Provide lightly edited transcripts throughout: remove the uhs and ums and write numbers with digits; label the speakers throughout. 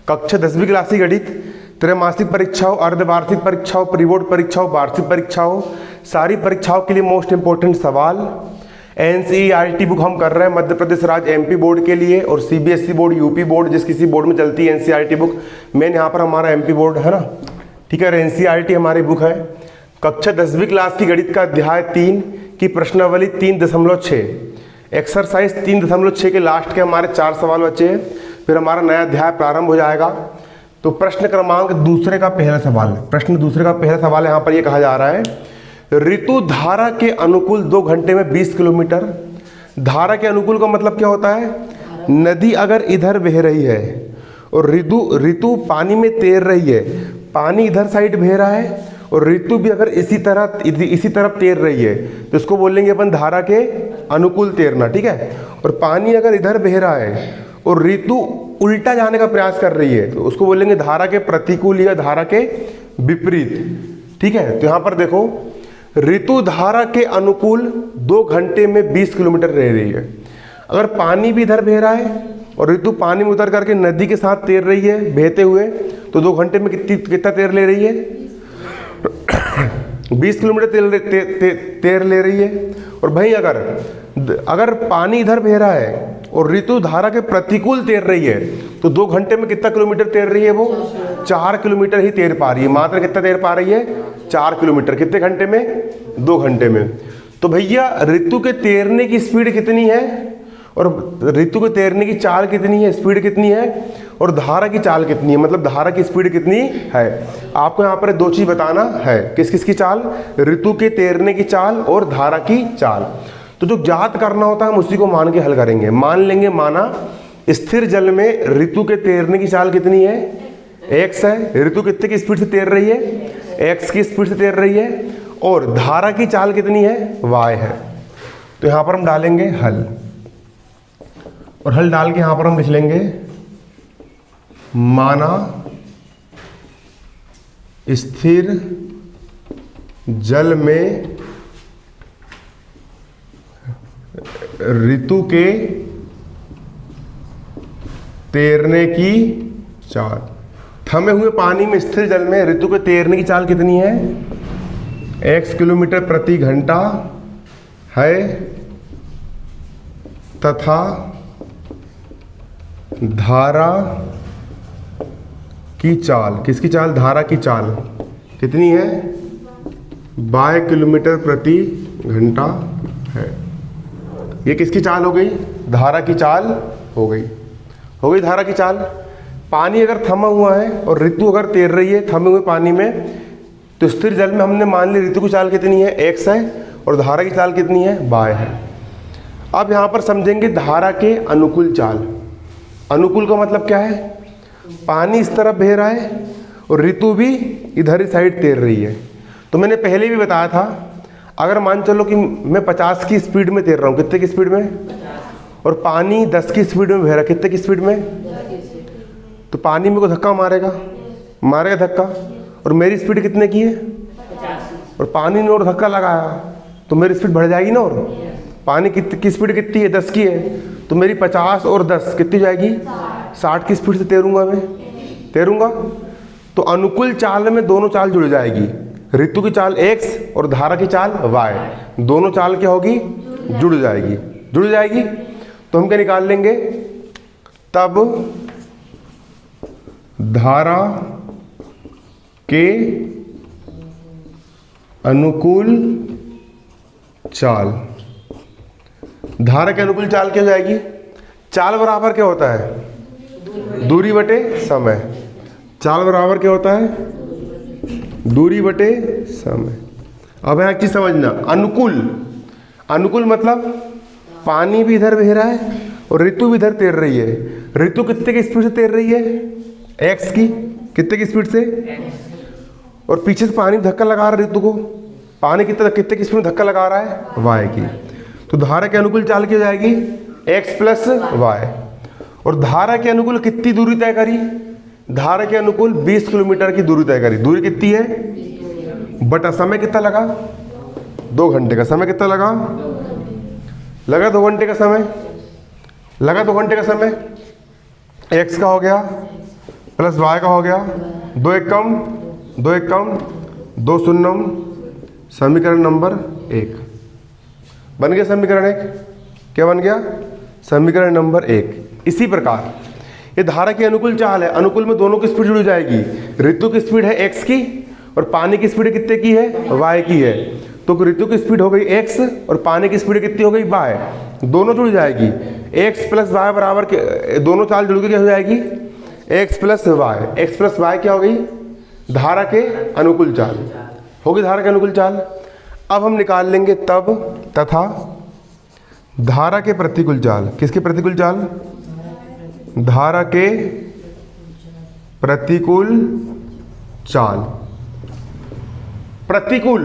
Speaker 1: कक्षा 10वीं क्लास की गणित, त्रैमासिक परीक्षाओं, अर्धवार्षिक परीक्षाओं, प्री-बोर्ड परीक्षाओं, वार्षिक परीक्षाओं, सारी परीक्षाओं के लिए मोस्ट इंपोर्टेंट सवाल। एनसीईआरटी बुक हम कर रहे हैं मध्य प्रदेश राज्य एमपी बोर्ड के लिए और सीबीएसई बोर्ड, यूपी बोर्ड, जिस किसी बोर्ड में चलती है एनसीईआरटी बुक। मेन यहाँ पर हमारा एमपी बोर्ड है ना, ठीक है। एनसीईआरटी हमारी बुक है। कक्षा 10वीं क्लास की गणित का अध्याय 3 की प्रश्नावली 3.6, एक्सरसाइज 3.6 के लास्ट के हमारे 4 सवाल बचे हैं, फिर हमारा नया अध्याय प्रारंभ हो जाएगा। तो प्रश्न क्रमांक दूसरे का पहला सवाल, प्रश्न दूसरे का पहला सवाल यहाँ पर ये कहा जा रहा है, ऋतु धारा के अनुकूल 2 घंटे में 20 किलोमीटर। धारा के अनुकूल का मतलब क्या होता है? नदी अगर इधर बह रही है और ऋतु पानी में तैर रही है, पानी इधर साइड बह रहा है और ऋतु भी अगर इसी तरफ तैर रही है, तो इसको बोलेंगे अपन धारा के अनुकूल तैरना, ठीक है। और पानी अगर इधर बह रहा है और ऋतु उल्टा जाने का प्रयास कर रही है, तो उसको बोलेंगे धारा के प्रतिकूल या धारा के विपरीत, ठीक है। तो यहाँ पर देखो, ऋतु धारा के अनुकूल 2 घंटे में 20 किलोमीटर रह रही है। अगर पानी भी इधर बह रहा है और ऋतु पानी में उतर करके नदी के साथ तैर रही है बहते हुए, तो 2 घंटे में कितना तैर ले रही है? 20 किलोमीटर तैर ले रही है। और भाई अगर पानी इधर बह रहा है और ऋतु धारा के प्रतिकूल तैर रही है, तो 2 घंटे में कितना किलोमीटर तैर रही है? वो 4 किलोमीटर ही तैर पा रही है। मात्र कितना तैर पा रही है? 4 किलोमीटर। कितने घंटे में? 2 घंटे में। तो भैया ऋतु के तैरने की स्पीड कितनी है और ऋतु के तैरने की चाल कितनी है, स्पीड कितनी है, और धारा की चाल कितनी है, मतलब धारा की स्पीड कितनी है। आपको यहाँ पर 2 चीज बताना है। किस किस की चाल? ऋतु के तैरने की चाल और धारा की चाल। तो जो ज्ञात करना होता है हम उसी को मान के हल करेंगे। मान लेंगे, माना स्थिर जल में ऋतु के तैरने की चाल कितनी है? x है। ऋतु कितने की स्पीड से तैर रही है? x की स्पीड से तैर रही है। और धारा की चाल कितनी है? y है। तो यहाँ पर हम डालेंगे हल, और हल डाल के यहाँ पर हम लिख लेंगे, माना स्थिर जल में ऋतु के तैरने की चाल, थमे हुए पानी में स्थिर जल में ऋतु के तैरने की चाल कितनी है? x किलोमीटर प्रति घंटा है, तथा धारा की चाल, किसकी चाल? धारा की चाल कितनी है? 22 किलोमीटर प्रति घंटा है। ये किसकी चाल हो गई? धारा की चाल हो गई। हो गई धारा की चाल। पानी अगर थमा हुआ है और ऋतु अगर तैर रही है थमे हुए पानी में, तो स्थिर जल में हमने मान ली ऋतु की चाल कितनी है? x है, और धारा की चाल कितनी है? y है। अब यहाँ पर समझेंगे धारा के अनुकूल चाल। अनुकूल का मतलब क्या है? पानी इस तरफ बह रहा है और ऋतु भी इधर ही साइड तैर रही है। तो मैंने पहले भी बताया था, अगर मान चलो कि मैं 50 की स्पीड में तैर रहा हूँ, कितने की स्पीड में? 50। और पानी 10 की स्पीड में बह रहा है, कितने की स्पीड में? 10। तो पानी मेरे को धक्का मारेगा धक्का, और मेरी स्पीड कितने की है? 50। और पानी ने और धक्का लगाया तो मेरी स्पीड बढ़ जाएगी ना। और पानी की स्पीड कितनी है? 10 की है, तो मेरी 50 और 10 कितनी जाएगी? 60 की स्पीड से तैरूंगा मैं, तैरूंगा। तो अनुकूल चाल में दोनों चाल जुड़ जाएगी, ऋतु की चाल x और धारा की चाल y, दोनों चाल क्या होगी? जुड़ जाएगी। तो हम क्या निकाल लेंगे? तब धारा के अनुकूल चाल, धारा के अनुकूल चाल क्या हो जाएगी? चाल बराबर क्या होता है? दूरी बटे समय। चाल बराबर क्या होता है? दूरी बटे समय। अब यहाँ एक चीज समझना, अनुकूल मतलब पानी भी इधर बह रहा है और ऋतु भी इधर तैर रही है। ऋतु कितने की स्पीड से तैर रही है? x की। कितने की स्पीड से? और पीछे से पानी धक्का लगा रहा है ऋतु को। पानी कितने की स्पीड में धक्का लगा रहा है? y की। तो धारा के अनुकूल चाल क्या जाएगी? x plus y। और धारा के अनुकूल कितनी दूरी तय करी? धारा के अनुकूल 20 किलोमीटर की दूरी तय करी। दूरी कितनी है? बटा समय कितना लगा? 2 घंटे का। समय कितना लगा? 2 घंटे का समय। 2 घंटे का समय। x का हो गया प्लस वाई का हो गया 2 एक कम 2 एक कम 2 शून्यम, समीकरण नंबर 1 बन गया। समीकरण 1 क्या बन गया? समीकरण नंबर 1। इसी प्रकार ये धारा की अनुकूल चाल है, अनुकूल में दोनों की स्पीड जुड़ जाएगी। ऋतु की स्पीड है x की और पानी की स्पीड कितने की है? y की है। तो ऋतु की स्पीड हो गई x और पानी की स्पीड कितनी हो गई? y। दोनों जुड़ जाएगी। x प्लस वाई बराबर दोनों चाल जुड़ के क्या हो जाएगी? x plus Y. X plus Y क्या हो गई? धारा के अनुकूल चाल होगी, धारा के अनुकूल चाल। अब हम निकाल लेंगे तब तथा धारा के प्रतिकूल चाल। किसके प्रतिकूल चाल? धारा के प्रतिकूल चाल। प्रतिकूल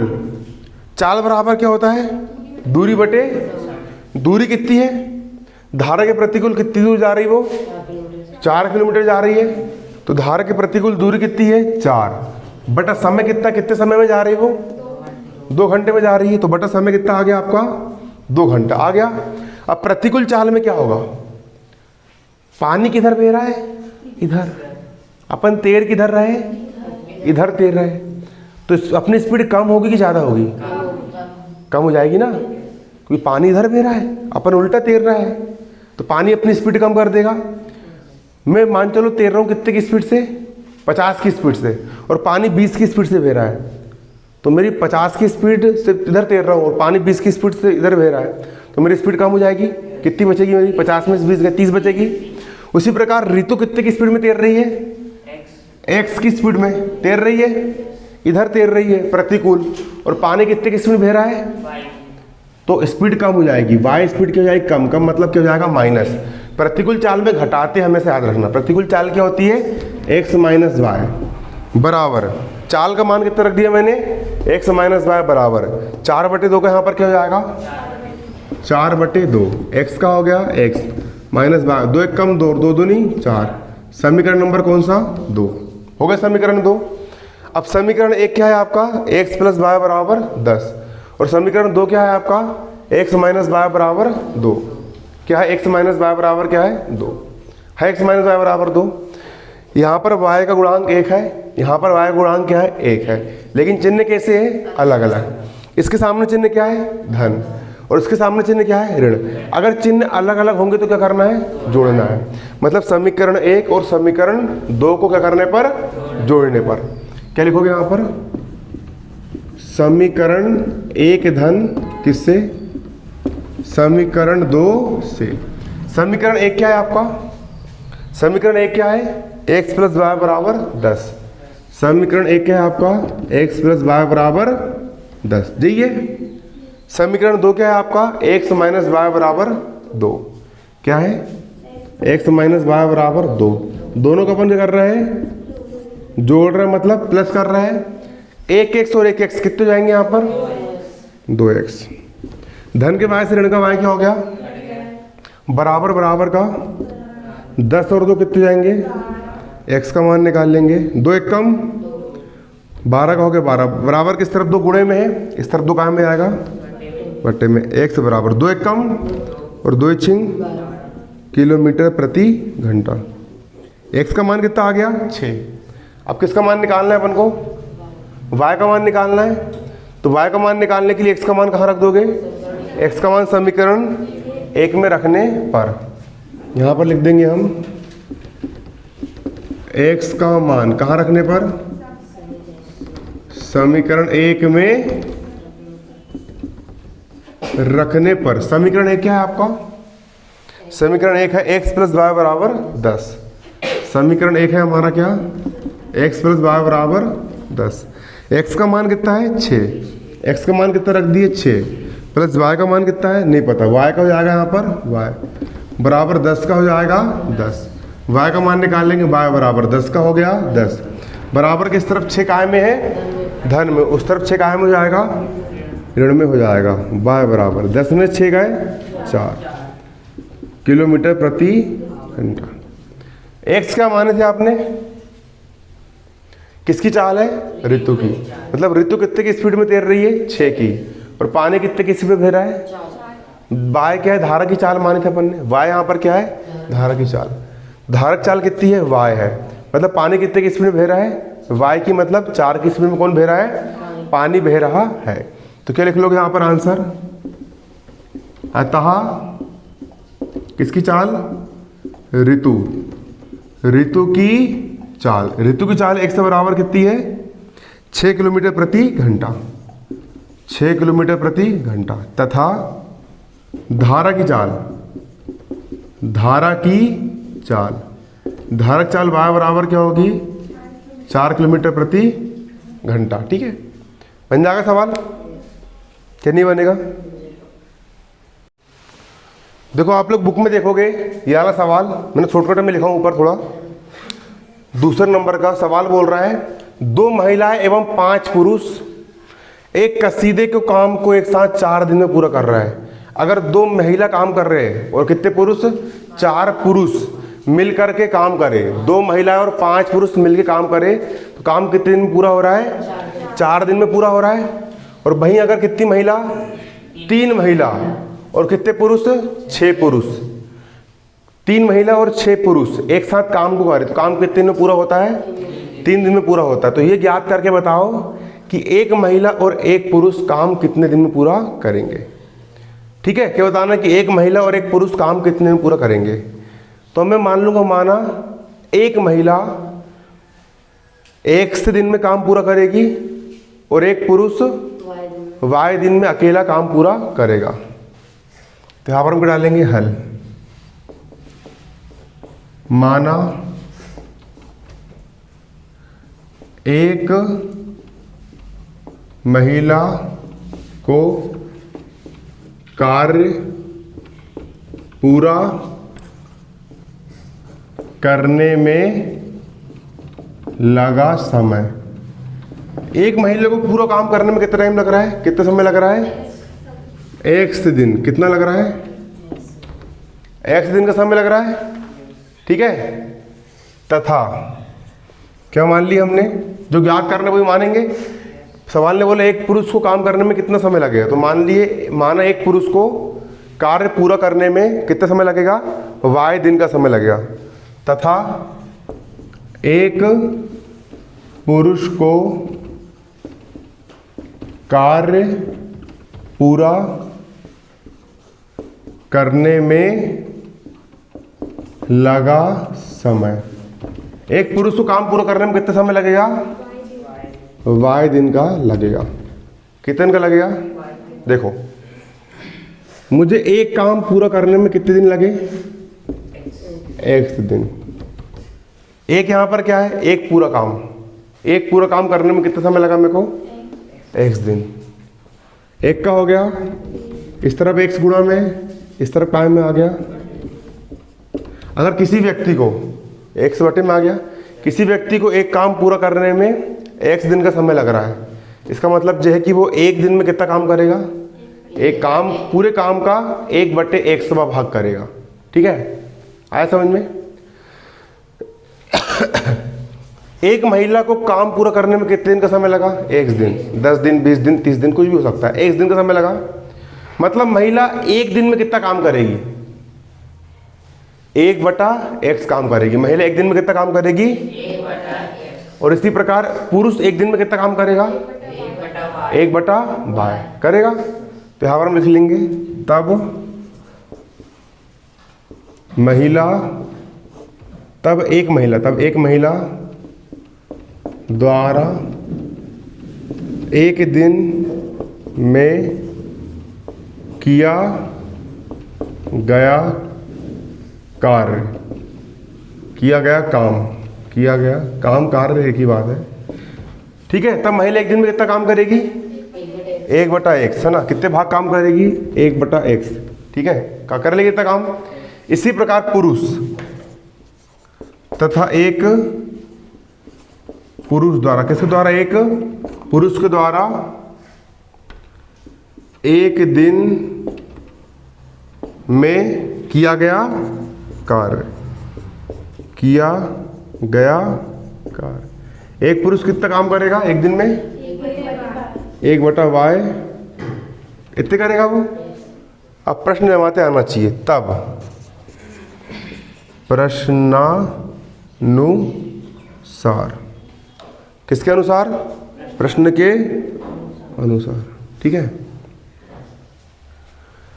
Speaker 1: चाल बराबर क्या होता है? दूरी बटे दूरी कितनी है? धारा के प्रतिकूल कितनी दूर जा रही है? वो 4 किलोमीटर जा रही है। तो धारा के प्रतिकूल दूरी कितनी है? 4 बटा समय कितना, कितने समय में जा रही है वो? 2 घंटे में जा रही है। तो बटा समय कितना आ गया आपका? 2 घंटा आ गया। अब प्रतिकूल चाल में क्या होगा? पानी किधर बह रहा है? इधर। अपन तैर किधर रहे? इधर तैर रहे। तो अपनी स्पीड कम होगी कि ज़्यादा होगी? कम हो जाएगी ना, क्योंकि पानी इधर बह रहा है, अपन उल्टा तैर रहा है, तो पानी अपनी स्पीड कम कर देगा। मैं मान चलो तैर रहा हूँ कितने की स्पीड से? 50 की स्पीड से, और पानी 20 की स्पीड से बह रहा है। तो मेरी 50 की स्पीड से इधर तैर रहा हूँ और पानी 20 की स्पीड से इधर बह रहा है, तो मेरी स्पीड कम हो जाएगी। कितनी बचेगी मेरी? 50 में से 20 गए 30 बचेगी। उसी प्रकार ऋतु कितने की स्पीड में तैर रही है? x की स्पीड में तैर रही है, इधर तैर रही है प्रतिकूल, और पानी कितने की स्पीड बह रहा है? तो स्पीड कम हो जाएगी। y स्पीड क्या हो जाएगी? कम। कम मतलब क्या हो जाएगा? माइनस। प्रतिकूल चाल में घटाते हमेशा याद रखना। प्रतिकूल चाल क्या होती है? x माइनस वाई बराबर, चाल का मान कितना रख दिया मैंने? x माइनस वाई बराबर 4/2 का यहाँ पर क्या हो जाएगा? 4/2। x का हो गया x माइनस वाई, 2 एक कम 2, 2 दूनी 4। समीकरण नंबर कौन सा? 2 हो गया। समीकरण 2। अब समीकरण 1 क्या है आपका? x प्लस वाई बराबर 10, और समीकरण 2 क्या है आपका? x माइनस वाई बराबर 2। क्या है? x माइनस वाई बराबर क्या है? 2 है। x माइनस वाई बराबर 2। यहाँ पर y का गुणांक 1 है, यहाँ पर y का गुणांक क्या है? 1 है, लेकिन चिन्ह कैसे है? अलग अलग। इसके सामने चिन्ह क्या है? धन, और इसके सामने चिन्ह क्या है? ऋण। अगर चिन्ह अलग अलग होंगे तो क्या करना है? जोड़ना है। मतलब समीकरण 1 और समीकरण 2 को क्या करने पर? जोड़ने पर। क्या लिखोगे यहाँ पर? समीकरण 1 धन किससे? समीकरण 2 से। समीकरण 1 क्या है आपका? समीकरण 1 क्या है? x प्लस वाई बराबर 10। समीकरण 1 क्या है आपका? x प्लस वाई बराबर 10। जाइए समीकरण 2 क्या है आपका? x माइनस वाई बराबर 2। क्या है? x माइनस वाई बराबर 2। दोनों का अपन क्या कर रहे हैं? जोड़ रहे हैं, मतलब प्लस कर रहे हैं। 1x और 1x कितने जाएंगे यहाँ पर? 2x। धन के y से ऋण का y क्या हो गया? बराबर बराबर का 10 और 2 कितने जाएंगे? x का मान निकाल लेंगे। 2 एक कम 12 का हो गया 12, बराबर किस तरफ? 2 गुणे में है, इस तरफ 2 कहाँ में आएगा? बट्टे में। x बराबर 2 एक कम और 2 छिंग किलोमीटर प्रति घंटा। x का मान कितना आ गया? 6। अब किसका मान निकालना है अपन को? y का मान निकालना है। तो y का मान निकालने के लिए x का मान कहाँ रख दोगे? x का मान समीकरण 1 में रखने पर यहाँ पर लिख देंगे हम x का मान कहाँ रखने पर? समीकरण 1 में रखने पर। समीकरण 1 क्या है आपका? समीकरण 1 है x प्लस वाई बराबर 10। समीकरण 1 है हमारा क्या? x प्लस वाई बराबर 10। x का मान कितना है? 6। x का मान कितना रख दिए? 6 प्लस y का मान कितना है? नहीं पता। y का हो जाएगा यहाँ पर y बराबर 10 का हो जाएगा 10। y का मान निकाल लेंगे। y बराबर 10 का हो गया 10। बराबर किस तरफ? 6 काय में है? धन में। उस तरफ 6 काय में हो जाएगा? ऋण में हो जाएगा। y बराबर 10 में 6 गए 4 किलोमीटर प्रति घंटा। x क्या माने थे आपने? किसकी चाल है? ऋतु की। मतलब ऋतु कितने की स्पीड में तैर रही है? 6 की। और पानी कितने की स्पीड में बह रहा है? y क्या है? धारा की चाल माने थे अपन ने। y यहाँ पर क्या है? धारा की चाल। धारक चाल कितनी है? y है। मतलब पानी कितने की स्पीड में बह रहा है, y की मतलब 4 की स्पीड में कौन बह रहा है, पानी बह रहा है। तो क्या लिख लोगे यहाँ पर आंसर, अतः किसकी चाल, ऋतु, ऋतु की चाल, ऋतु की चाल 1 से बराबर कितनी है, 6 किलोमीटर प्रति घंटा, 6 किलोमीटर प्रति घंटा। तथा धारा की चाल, धारा की चाल, धारा की चाल y बराबर क्या होगी, 4 किलोमीटर प्रति घंटा। ठीक है, बन जाएगा सवाल, क्या नहीं बनेगा। देखो आप लोग बुक में देखोगे ये वाला सवाल मैंने शॉर्टकट में लिखा हूँ ऊपर थोड़ा, दूसरे नंबर का सवाल बोल रहा है 2 महिलाएं एवं 5 पुरुष एक कसीदे के काम को एक साथ 4 दिन में पूरा कर रहा है। अगर 2 महिला काम कर रहे हैं और कितने पुरुष, 4 पुरुष मिलकर के काम करें, 2 महिला और 5 पुरुष मिलकर काम करें तो काम कितने दिन में पूरा हो रहा है, 4 दिन में पूरा हो रहा है। और वहीं अगर कितनी महिला, 3 महिला और कितने पुरुष, 6 पुरुष, 3 महिला और 6 पुरुष एक साथ काम को करें तो काम कितने दिन में पूरा होता है, 3 दिन में पूरा होता है। तो ये ज्ञात करके बताओ कि 1 महिला और 1 पुरुष काम कितने दिन में पूरा करेंगे। ठीक है, क्या बताना कि 1 महिला और 1 पुरुष काम कितने दिन में पूरा करेंगे। तो मैं मान लूंगा, माना 1 महिला 1 से दिन में काम पूरा करेगी और 1 पुरुष y दिन में अकेला काम पूरा करेगा। तो यहां पर हम डालेंगे हल, माना 1 महिला को कार्य पूरा करने में लगा समय। 1 महिला को पूरा काम करने में कितना टाइम लग रहा है, कितना समय लग रहा है, 1 दिन, कितना लग रहा है, 1 दिन का समय लग रहा है। ठीक है, तथा क्या मान लिया हमने, जो ज्ञात करना वही मानेंगे। सवाल ने बोला 1 पुरुष को काम करने में कितना समय लगेगा, तो मान लिए, माना 1 पुरुष को कार्य पूरा करने में कितना समय लगेगा, y दिन का समय लगेगा। तथा 1 पुरुष को कार्य पूरा करने में लगा समय। 1 पुरुष को काम पूरा करने में कितना समय लगेगा, y दिन का लगेगा। कितने दिन का लगेगा, देखो मुझे एक काम पूरा करने में कितने दिन लगे, 1 दिन। एक यहां पर क्या है, एक पूरा काम, एक पूरा काम करने में कितना समय लगा मेरे को, 1 दिन। एक का हो गया, इस तरफ x गुणा में, इस तरफ काय में आ गया। अगर किसी व्यक्ति को x बटे में आ गया, किसी व्यक्ति को एक काम पूरा करने में x दिन का समय लग रहा है, इसका मतलब यह है कि वो 1 दिन में कितना काम करेगा, एक काम, पूरे काम का 1/x भाग करेगा। ठीक है, आया समझ में। 1 महिला को काम पूरा करने में कितने दिन का समय लगा, 1 दिन, 10 दिन, 20 दिन, 30 दिन, कुछ भी हो सकता है, 1 दिन का समय लगा। मतलब महिला 1 दिन में कितना काम करेगी, 1/x काम करेगी। महिला 1 दिन में कितना काम करेगी, 1/x। और इसी प्रकार पुरुष 1 दिन में कितना काम करेगा, 1/y करेगा। तो यहाँ पर हम लिख लेंगे, तब महिला, तब एक महिला द्वारा 1 दिन में किया गया कार्य, किया गया काम, कार्य एक ही बात है। ठीक है, तब महिला 1 दिन में कितना काम करेगी, 1/x है ना, कितने भाग काम करेगी, 1/x। ठीक है, क्या कर लेगी इतना काम। इसी प्रकार पुरुष, तथा 1 पुरुष द्वारा, किसके द्वारा, 1 पुरुष के द्वारा 1 दिन में किया गया कार्य, 1 पुरुष कितना काम करेगा 1 दिन में, 1/y इतने करेगा वो। अब प्रश्न जमाते आना चाहिए, तब प्रश्नानुसार अनुसार। किसके अनुसार? प्रश्न के अनुसार। ठीक है।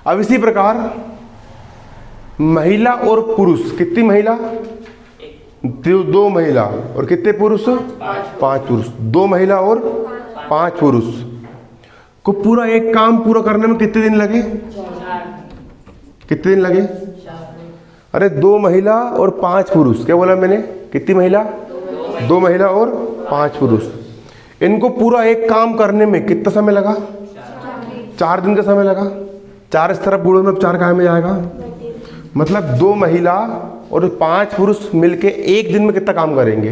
Speaker 1: अब इसी प्रकार महिला और पुरुष, कितनी महिला? दो महिला। और कितने पुरुष? 5 पुरुष। 2 महिला और 5 पुरुष को पूरा एक काम पूरा करने में कितने दिन लगे? कितने दिन लगे? अरे 2 महिला और 5 पुरुष। क्या बोला मैंने? कितनी महिला? 2 महिला और 5 पुरुष। इनको पूरा एक काम करने में कितना समय लगा? 4 दिन का समय लगा। 4 इस तरफ गुणों में 4 कहाँ में जाएगा? मतलब 2 महिला और 5 पुरुष मिलके एक दिन में कितना काम करेंगे?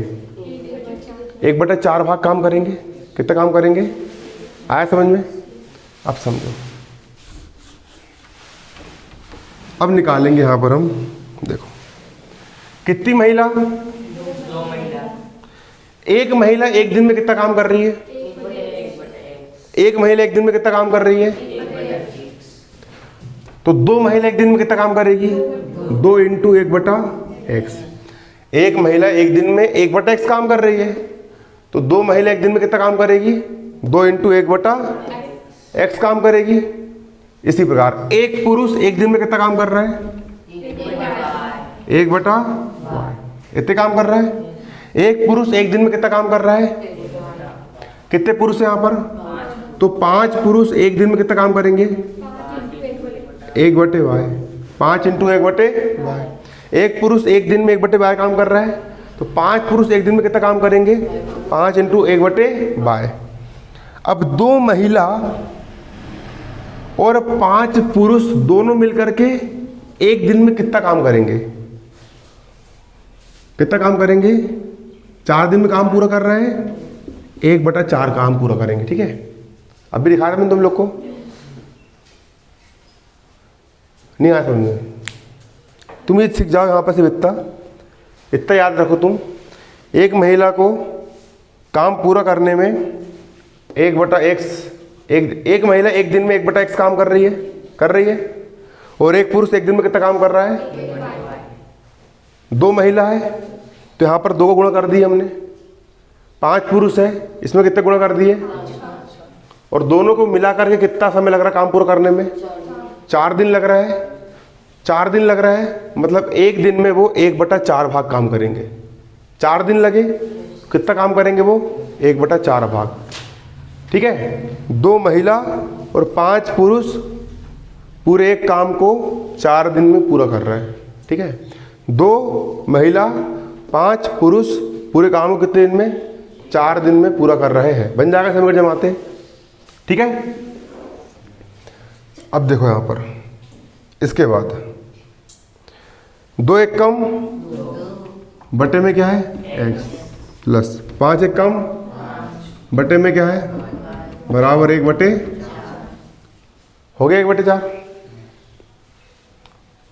Speaker 1: 1/4 भाग काम करेंगे। कितना काम करेंगे? आया समझ में? अब समझो। अब निकालेंगे यहां पर हम। देखो कितनी महिला?
Speaker 2: 2 महिला।
Speaker 1: एक महिला एक दिन में कितना काम कर रही है? एक महिला एक दिन में कितना काम कर रही है? तो 2 महिला एक दिन में कितना काम करेगी? 2 × 1/x। एक महिला एक दिन में 1/x काम कर रही है, तो 2 महिला एक दिन में कितना काम करेगी? 2 × 1/x काम करेगी। इसी प्रकार एक पुरुष एक दिन में कितना काम कर रहा है? 1/y। इतने काम कर रहा है। एक पुरुष एक दिन में कितना काम कर रहा है? कितने पुरुष है यहाँ पर? तो 5 पुरुष एक दिन में कितना काम करेंगे? 1/y। 5 × 1/y। एक पुरुष एक दिन में 1/y काम कर रहा है, तो 5 पुरुष एक दिन में कितना काम करेंगे? 5 × 1/y। अब 2 महिला और 5 पुरुष दोनों मिलकर के एक दिन में कितना काम करेंगे? कितना काम करेंगे? 4 दिन में काम पूरा कर रहे हैं, 1/4 काम पूरा करेंगे। ठीक है। अभी दिखा रहा हूं तुम लोग को, नहीं आया समझ में? तुम ये सीख जाओ यहाँ पर से इतना याद रखो तुम। एक महिला को काम पूरा करने में 1/x, एक महिला एक दिन में 1/x काम कर रही है, और एक पुरुष एक दिन में कितना काम कर रहा है? 2 महिला है तो यहाँ पर 2 को गुणा कर दिए हमने। 5 पुरुष है, इसमें कितने गुणा कर दिए? और दोनों को मिला करके कितना समय लग रहा है काम पूरा करने में? 4 दिन लग रहा है। 4 दिन लग रहा है, मतलब एक दिन में वो 1/4 भाग काम करेंगे। 4 दिन लगे, कितना काम करेंगे वो? 1/4 भाग। ठीक है। 2 महिला और 5 पुरुष पूरे एक काम को 4 दिन में पूरा कर रहा है। ठीक है। 2 महिला 5 पुरुष पूरे काम को कितने दिन में? 4 दिन में पूरा कर रहे हैं। बन जाएगा समीकरण जमाते। ठीक है। अब देखो यहां पर, इसके बाद 2 एक कम बटे में क्या है? x प्लस 5 एक कम बटे में क्या है? बराबर 1/, हो गया 1/4।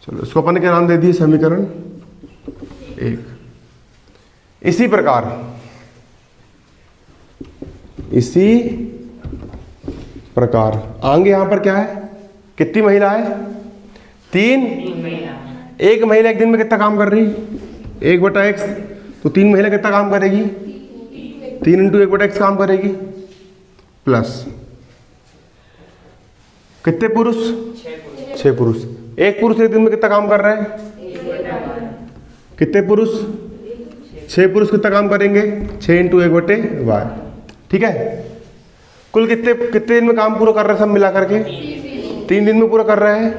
Speaker 1: चलो इसको अपन ने क्या नाम दे दिए? समीकरण 1। इसी प्रकार आगे यहां पर क्या है? कितनी महिला है? 3
Speaker 2: महिला।
Speaker 1: एक महिला एक दिन में कितना काम कर रही? 1/x। तो 3 महिला कितना काम करेगी? 3 × 1/x काम करेगी। प्लस कितने पुरुष? 6 पुरुष। एक पुरुष एक दिन में कितना काम कर रहा है? कितने पुरुष? 6 पुरुष कितना काम करेंगे? 6 × 1/y। ठीक है। कुल कितने दिन में काम पूरा कर रहे हैं? सब मिला करके 3 दिन में पूरा कर रहा है।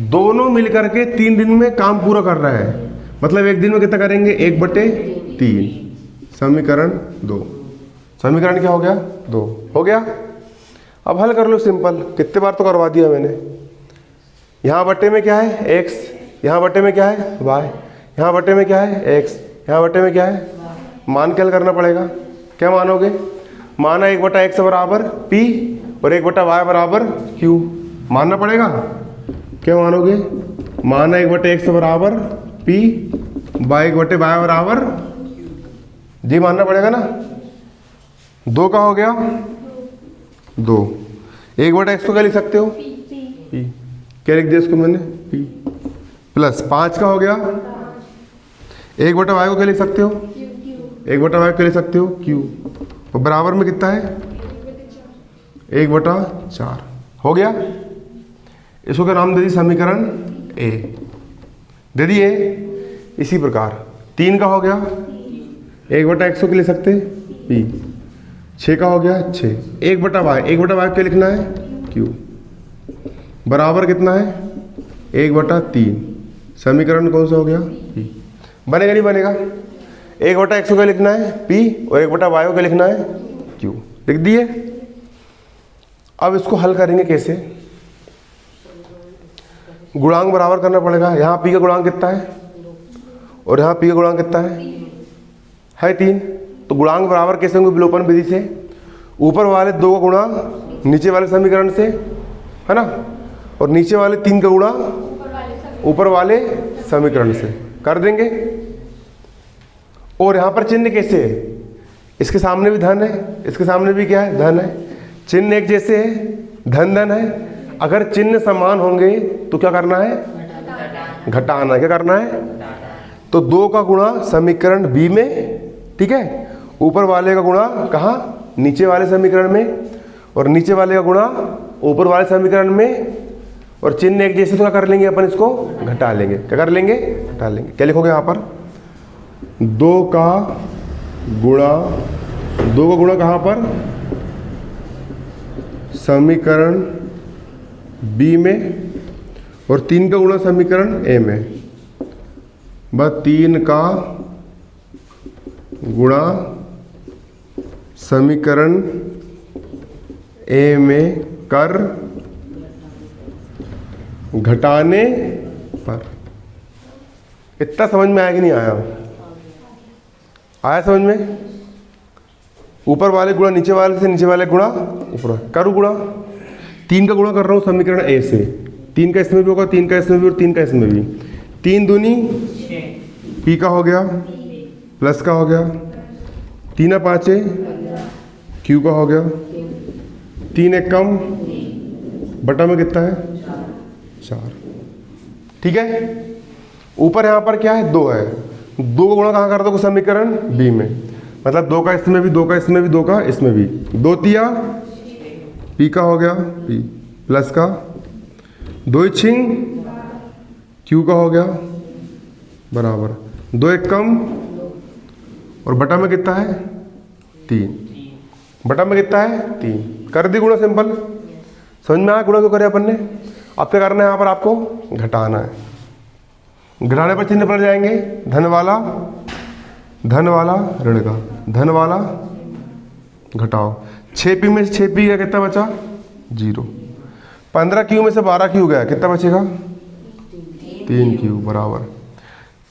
Speaker 1: दोनों मिलकर के 3 दिन में काम पूरा कर रहा है, मतलब एक दिन में कितना करेंगे? 1/3। समीकरण 2। समीकरण क्या हो गया? 2 हो गया। अब हल कर लो सिंपल। कितने बार तो करवा दिया मैंने। यहाँ बटे में क्या है? x। यहाँ बटे में क्या है? y। यहाँ बटे में क्या है? x। यहाँ बटे में क्या है? मान क्या करना पड़ेगा? क्या मानोगे? माना 1/x बराबर p और 1/y बराबर q। मानना पड़ेगा। क्या मानोगे? माना 1/x बराबर p, 1/y बराबर जी, मानना पड़ेगा ना। 2 का हो गया 2। 1/x को क्या लिख सकते हो? p। क्या लिख दिया इसको मैंने? p। प्लस 5 का हो गया 1/y को क्या लिख सकते हो? 1/y क्या ले सकते हो q, और बराबर में कितना है 1/4। हो गया। इसको क्या नाम दे दी समीकरण ए, दे दिए। इसी प्रकार 3 का हो गया 1/x को क्या ले सकते p, 6 का हो गया 6, 1/y क्या लिखना है q, बराबर कितना है 1/3। समीकरण कौन सा हो गया p। बनेगा नहीं बनेगा, 1/x को क्या लिखना है p और 1/y को क्या लिखना है q, लिख दिए। अब इसको हल करेंगे कैसे, गुणांक बराबर करना पड़ेगा। यहाँ p का गुणांक कितना है और यहाँ p का गुणांक कितना है 3। तो गुणांक बराबर कैसे होंगे विलोपन विधि से, ऊपर वाले 2 का गुणा नीचे वाले समीकरण से, है ना, और नीचे वाले 3 का गुणा ऊपर वाले समीकरण से कर देंगे। और यहाँ पर चिन्ह कैसे है, इसके सामने भी धन है, इसके सामने भी क्या है धन है, चिन्ह एक जैसे है, धन धन है। अगर चिन्ह समान होंगे तो क्या करना है घटाना, क्या करना है। तो 2 का गुणा समीकरण बी में, ठीक है, ऊपर वाले का गुणा कहाँ नीचे वाले समीकरण में, और नीचे वाले का गुणा ऊपर वाले समीकरण में, और चिन्ह एक जैसे तो क्या कर लेंगे अपन इसको घटा लेंगे। क्या कर लेंगे घटा लेंगे। क्या लिखोगे यहाँ पर 2 का गुणा कहाँ पर समीकरण बी में, और 3 का गुणा समीकरण ए में, बस 3 का गुणा समीकरण ए में कर घटाने पर। इतना समझ में आया कि नहीं आया, आया समझ में। ऊपर वाले गुणा नीचे वाले से, नीचे वाले गुणा ऊपर, करूँ गुणा 3 का गुणा कर रहा हूँ समीकरण ए से, 3 का इसमें भी होगा, 3 का इसमें भी और 3 का इसमें भी, 3 दूनी पी का हो गया प्लस का हो गया, 3 5 क्यू का हो गया, 3 एक कम बटा में कितना है 4। ठीक है। ऊपर यहाँ पर क्या है 2 है, 2 का गुणा कहाँ कर दो समीकरण बी में, मतलब 2 का इसमें भी, 2 का इसमें भी, 2 का इसमें भी, 2 तिया पी का हो गया पी प्लस का, 2 छिंग क्यू का हो गया बराबर, 2 एक कम और बटा में कितना है 3, बटा में कितना है 3। कर दी गुणा सिंपल, समझ में आया गुणा क्यों करे अपन ने। अब क्या करना है यहाँ पर आपको घटाना है, घटाने पर चिन्ह पड़ जाएंगे, धन वाला ऋण का, धन वाला घटाओ। 6p में से 6p का कितना बचा 0, 15q में से 12q गया, कितना बचेगा 3q बराबर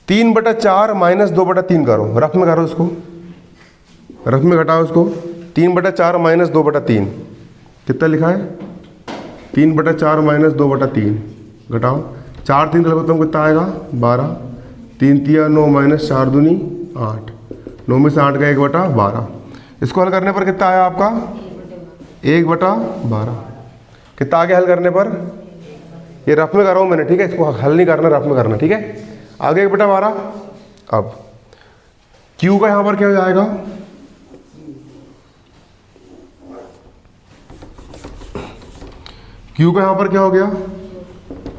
Speaker 1: 3/4 माइनस 2/3 करो, रफ में करो इसको, रफ में घटाओ इसको। 3/4 माइनस 2/3 कितना लिखा है 3/4 माइनस 2/3 घटाओ, 4 3 लगभग कितना आएगा 12, 3 तिया 9 माइनस 4 दूनी 8, 9 में से 8 का 1/12। इसको हल करने पर कितना आया आपका 1/12। कितना आगे हल करने पर, ये रफ में कर रहा हूँ मैंने, ठीक है, इसको हल नहीं करना, रफ में करना, ठीक है। आगे 1/12। अब Q का यहाँ पर क्या हो जाएगा Q का यहाँ पर क्या हो गया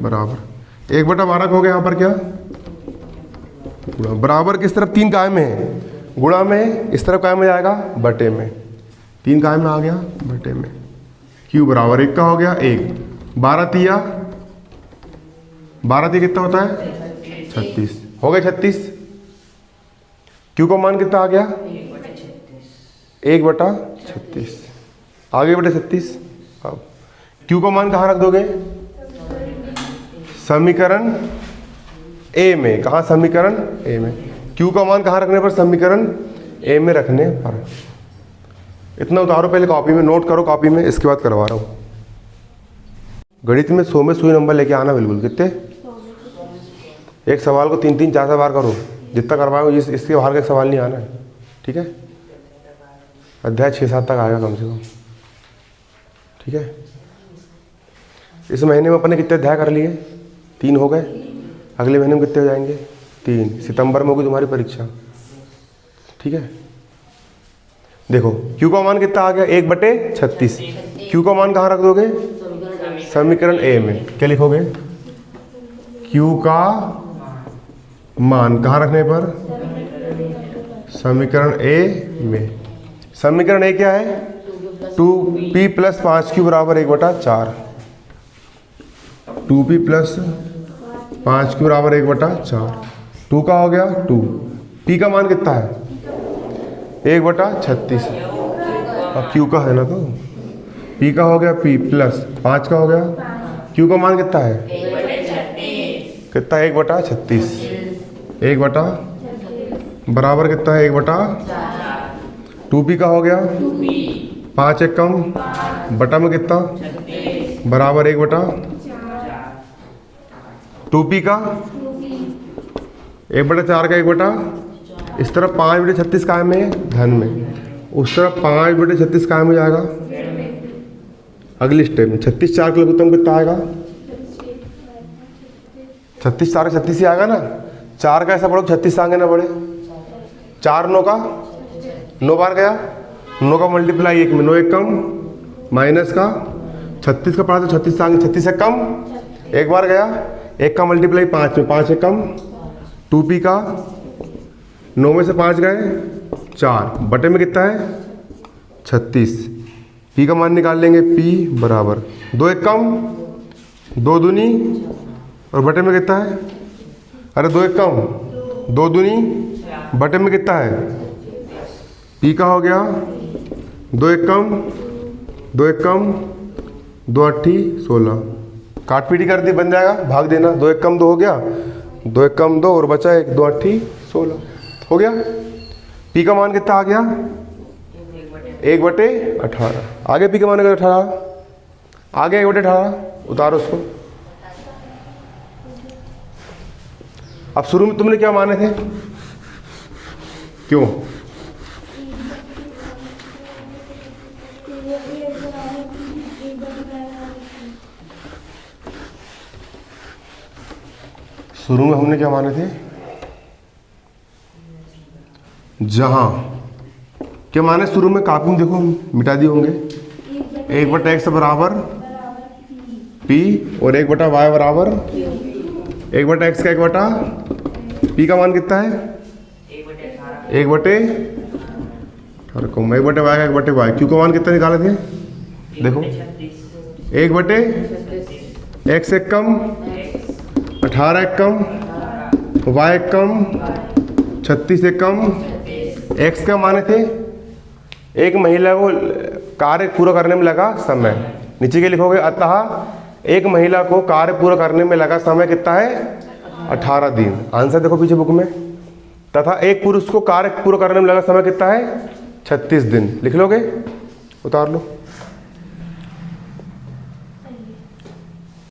Speaker 1: बराबर 1/12 का हो गया यहाँ पर क्या गुणा, बराबर किस तरफ 3 कायम में है, गुणा में इस तरफ कायम में जाएगा बटे में, 3 कायम में आ गया बटे में, Q बराबर 1 का हो गया 1, 12 तिया कितना होता है 36, हो गया 36। Q का मान कितना आ गया 1/36, आगे 1/36। अब Q का मान कहाँ रख दोगे समीकरण ए में, कहाँ समीकरण ए में, Q का मान कहाँ रखने पर समीकरण ए में रखने पर। इतना उतारो पहले कॉपी में, नोट करो कॉपी में, इसके बाद करवा रहा हूँ। गणित में 100 में 100 नंबर लेके आना बिल्कुल, कितने, एक सवाल को 3 3 4 4 बार करो, जितना करवाओ इसके बाहर का एक सवाल नहीं आना है, ठीक है। अध्याय 6-7 तक आएगा कम से कम, ठीक है। इस महीने में अपने कितने अध्याय कर लिए 3 हो गए, अगले महीने में कितने हो जाएंगे 3, सितंबर में होगी तुम्हारी परीक्षा, ठीक है। देखो Q का मान कितना आ गया 1/36। Q का मान कहाँ रख दोगे? समीकरण A में। क्या लिखोगे? Q का मान कहाँ रखने पर? समीकरण A में। समीकरण A क्या है? 2p + 5q बराबर 1/4। 2p + 5q बराबर 1/4। 2 का हो गया 2। p का मान कितना है? 1/36। अब q का है ना, तो p का हो गया p + 5 का हो गया। q का मान कितना है? कितना? 1/36। 1 बटा बराबर कितना है? 1/4। 2p का हो गया 5 एक कम बटा में कितना? बराबर 1/4। 2p का 1/4 का 1/4। इस तरफ 5/36 काय में है? धन में। उस तरफ 5/36 काय में जाएगा? अगली स्टेप में 36 4 का लघुत्तम कितना आएगा? 36 4 36 ही आएगा ना। 4 का ऐसा पढ़ो 36 आगे ना बढ़े। 4 9 का 9 बार गया। 9 का मल्टीप्लाई 1 में 9 एक कम माइनस का 36 का पढ़ा तो 36 आगे 36 एक कम एक बार गया। 1 का मल्टीप्लाई 5 में 5 एक कम। 2p का 9 में से 5 गए 4 बटे में कितना है? 36। p का मान निकाल लेंगे। p बराबर 2 एक कम 2 दूनी और बटे में कितना है? अरे 2 एक कम 2 दूनी बटे में कितना है? p का हो गया 2 एक कम 2 एक कम 2 8 16। काट पीटी कर दी, बन जाएगा। भाग देना। 2 एक कम 2 हो गया। 2 एक कम 2 और बचा 1 2 8 16 हो गया। p का मान कितना आ गया? 1/18। आगे p का मान 18 आगे 1/18 उतारो उसको। अब शुरू में तुमने क्या माने थे? क्यों? शुरू में हमने क्या माने थे? जहां क्या माने शुरू में? कापी में देखो मिटा दिए होंगे। 1/x बराबर p और 1/y बराबर 1/x का 1/p का मान कितना है? 1/18 को 1/y का 1/y। q का मान कितना निकाले थे? देखो 1/x एक कम 18 एक कम y एक कम 36 एक कम। x का माने थे एक महिला को कार्य पूरा करने में लगा समय। नीचे के लिखोगे अतः एक महिला को कार्य पूरा करने में लगा समय कितना है? 18 दिन। आंसर देखो पीछे बुक में। तथा एक पुरुष को कार्य पूरा करने में लगा समय कितना है? 36 दिन। लिख लोगे? उतार लो।